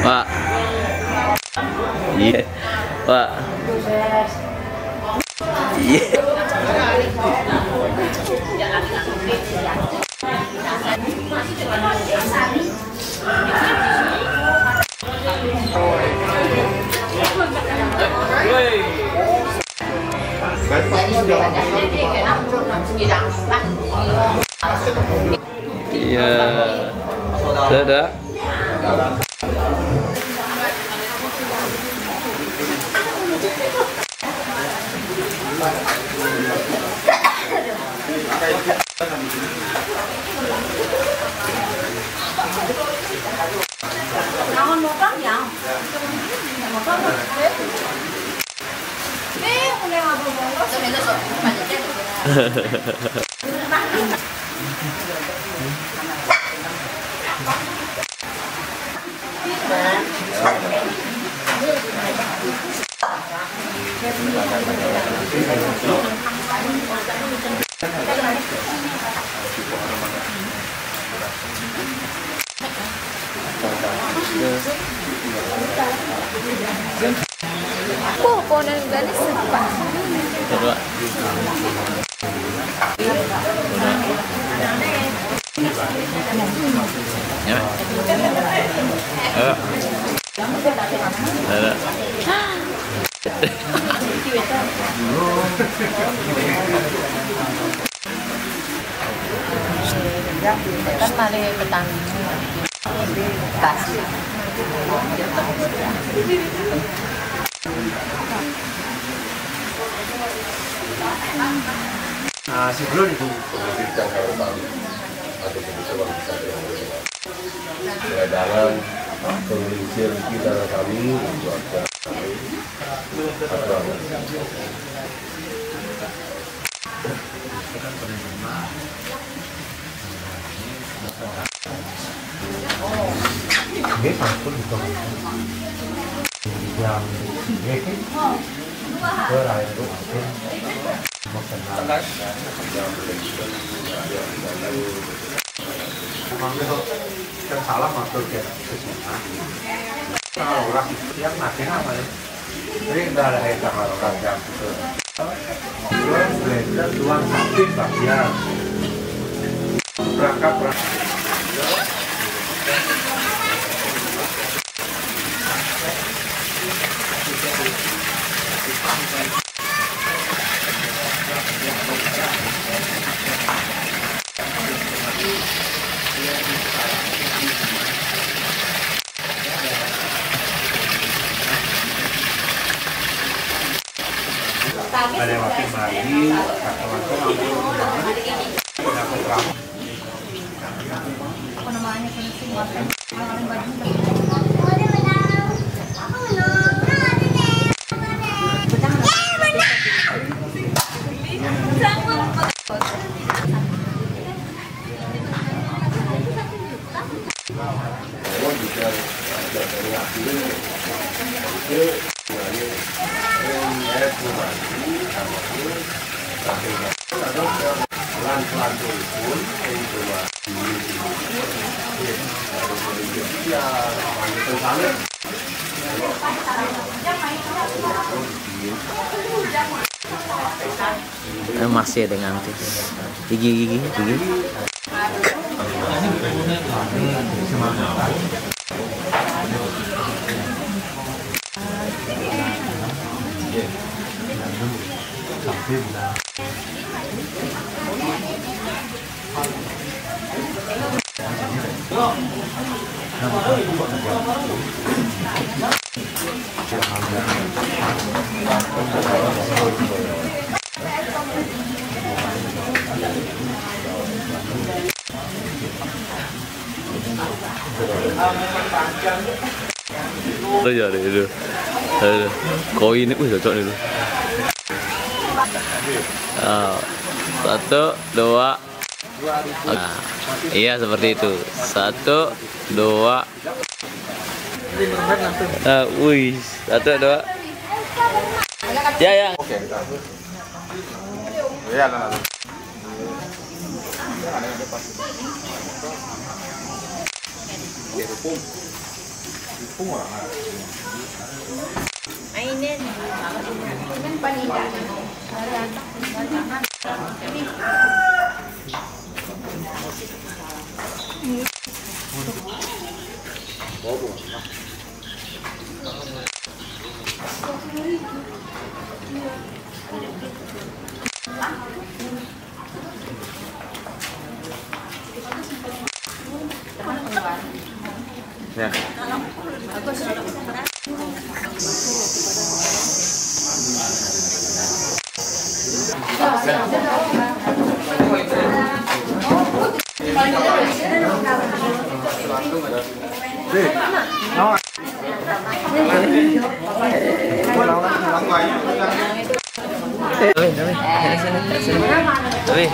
Pak. Iya. Pak. Iya. Iya. Dadah. Naon motor ya? Motor. Udah ngobrol-ngobrol. Ponen ganis apa? Coba. Ya. Ayo. Ada. Kan mari petani. Kasih. Sebelum itu dalam pengisian kita kami ini pasti itu yang ini berai itu yang salah masuk ya kalau orang yang nanti apa ya jadi tidak ada yang kalau orang yang itu belajar tuan sakit bagian berangkat ada waktu mandi Apa namanya baju. Masih dengan gigi. Itu jadi itu. Koin itu cocok itu. 1, 2. Nah, iya seperti itu. 1, 2. Wih, 1, 2. Ya. oke ya Mainin. Ini panida. Ya. Tapi